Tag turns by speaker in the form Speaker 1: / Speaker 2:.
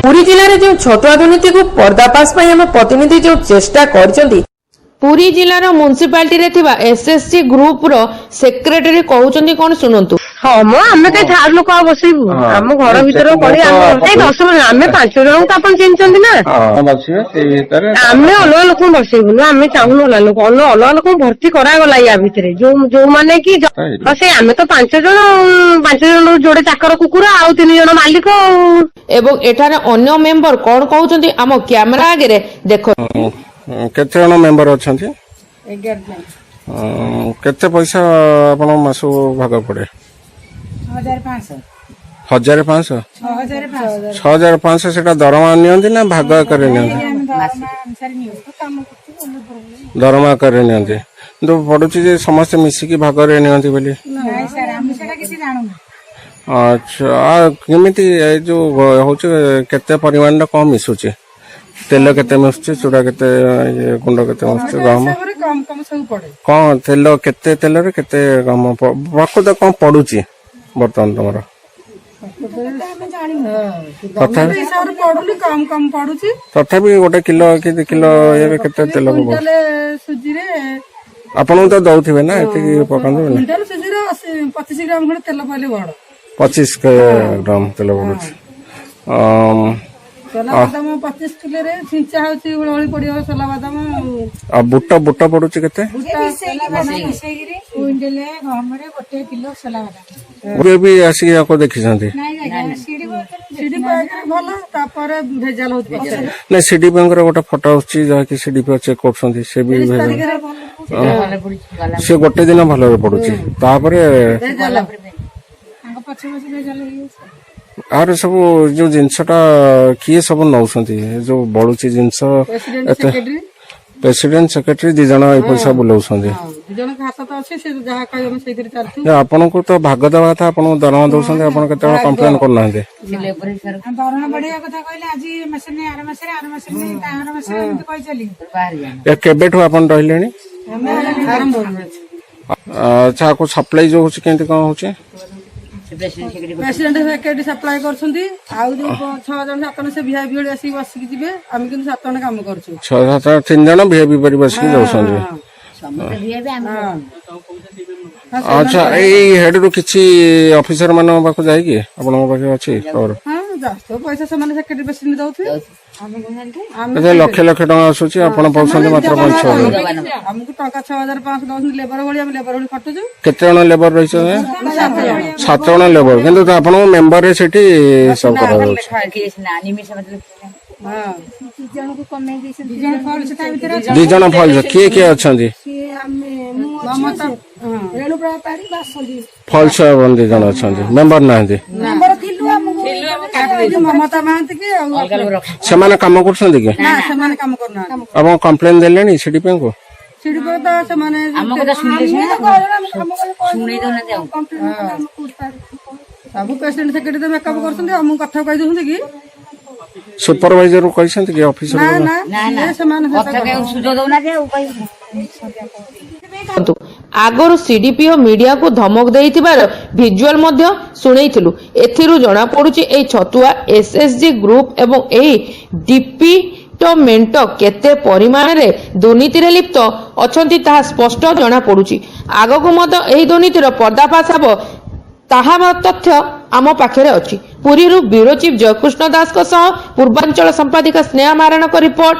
Speaker 1: पुरी जिले में जो छतुआ दुर्नीति को पर्दाफाश आम प्रतिनिधि जो चेष्टा कर पुरी जिलार म्युनिसिपालिटी रे थिबा एसएससी ग्रुप रो सेक्रेटरी कहउचंदी कोन सुनंतु।
Speaker 2: हां म हमें कई थार लोक आ बसैबु हम घर भीतर पड़ी हम ए 10 मिनिट हमें 5 जन तो अपन चिन्हचंदी ना
Speaker 3: हां बसिबे से भीतर
Speaker 2: हमें अलग लोक बसैबु ना हमें चाहू अलग लोक भर्ती करा गला या भीतर जो माने की से हमें तो 5 जन जोड़े चाकर कुकुर आ 3 जन मालिक
Speaker 1: एवं एठारे अन्य मेंबर कोन कहउचंदी हम कैमरा आगे रे देखो
Speaker 3: केते जन मेंबर अछंती
Speaker 4: 11 जन
Speaker 3: केते पैसा आपण मासु भाग पड़े
Speaker 4: 1500
Speaker 3: 1500 6500 सेटा दरमा नियंती ना भाग करे नियंती दरमा करे नियंती तो पड़ुची जे समस्त मिसिकी भाग रे नियंती बोली
Speaker 4: नहीं सर हम सेटा किसी जानू ना।
Speaker 3: अच्छा केमिति जो होचे केते परिमाण रे कम मिसुची तेल केते मिसुची चूड़ा केते गुंड केते मिसुची गहम
Speaker 4: कम सब पड़े
Speaker 3: कौन तेल केते तेल रे केते गहम प्रकृत कौन पड़ुची बर्तमान तुमरा तथापि गोटे किलो कि 2 किलो ये केते तेल आपन तो दउथिबे ना एति पकांदो ना
Speaker 4: 25 ग्राम खंड तेल पहिले बड़
Speaker 3: 25 ग्राम तेल पड़ुची
Speaker 4: सोला बादाम 25 किलो रे छिंचा होची उळोळी पडियो सोला बादाम
Speaker 3: आ बुट्टा पड़ुची केते
Speaker 4: सोला बादाम मिसेगिरी कुंडले गहमरे 1 किलो सोला बादाम
Speaker 3: ओरे भी आसी को देखि छथि
Speaker 4: नहीं सीडी पाकर भलो तापर भेजाल होत
Speaker 3: नै सीडी बैंक रो गोटा फोटो होची जा कि सीडी पे चेक करछथि से भी से गोटे दिन भलो पड़ुची तापर
Speaker 4: भेजाल आंग पछ भेजाल
Speaker 3: आर सब जो जिनसटा किए सब नौसंती जो बड़ुची जिनस प्रेसिडेंट सेक्रेटरी 2 जन ए पैसा बुलाउसंती
Speaker 4: 2 जन खाता तो अछि से जहा कहि हम सेतिर चालथि
Speaker 3: आपन को तो भाग दवा था आपन दरमा दउसंती आपन केते कंप्लेन करना दे
Speaker 4: हम दरमा बढ़िया कथा कहले आज मसने आर मसने तार मसने हम तो कहि चली
Speaker 3: या केबेठो आपन रहलेनी
Speaker 4: आरंभ हो
Speaker 3: अच्छा को सप्लाई जो होची केंति कोन होची
Speaker 4: प्रेसिडेंट सेक्रेटरी सप्लाई करछंती आ जो 6 जन 7 जन से वीआईपी वाले आसी बसिक जिवे हम किंतु 7 जन काम करछु
Speaker 3: 6-7 3 जन वीआईपी पर बसिक जाउसंती
Speaker 4: समस्त वीआईपी हम
Speaker 3: अच्छा ए हेड रो किछि ऑफिसर मानो बाको जाई कि आपन बाके अछि और
Speaker 4: हां जास्तो पैसा से माने सेक्रेटरी प्रेसिडेंट दउथि हम
Speaker 3: लक्ष लक्ष टका आसुची आपण पौसंती मात्र 500
Speaker 4: हमको टका 6500 दउथि लेबर भली हम लेबर भली खटुजु
Speaker 3: केते जन लेबर रहिछ 7 जन लेबर किंतु आपण मेंबर रे सेठी सब करा
Speaker 4: हां 2 जन को कमे दिसन 2 जन फॉल से भीतर
Speaker 3: 2 जन फॉल के अछंती
Speaker 4: ममता रेणु व्यापारी बासंदी
Speaker 3: फॉल्स 2 जन अछंती मेंबर नाहंती
Speaker 4: नंबर थिलु हमको ममता मानत के
Speaker 3: से माने काम करछंती कि
Speaker 4: ना से माने काम करना
Speaker 3: अब कंप्लेन देलेनी सीडी पे को
Speaker 4: सीडी पे तो से माने हम को सुनै दो ना सब प्रेसिडेंट सेक्रेटरी तो मेकअप करछंती हम कथा कहि दउछंती कि
Speaker 3: सुपरवाइजर कहछंती कि ऑफिसर
Speaker 4: ना ना से माने कथा के सुजो दउ ना जे
Speaker 1: आगरु सीडीपीओ मीडिया को धमक देइथिबार विजुअल मध्य सुनैथिलु एथिरु जणा पडुची ए छतुआ एसएसजी ग्रुप एवं ए डिपार्टमेंट केते परिमाण रे दुर्नीति रे लिप्त अछंती ता स्पष्ट जणा पडुची आगको मध्य एही दुर्नीतिर पर्दाफाश हबो ताहा तथ्य आम पाखरे अछि पुरीरु ब्यूरो चीफ जयकृष्ण दास को सह पूर्वांचल संपादिका स्नेहा महाराणा को रिपोर्ट।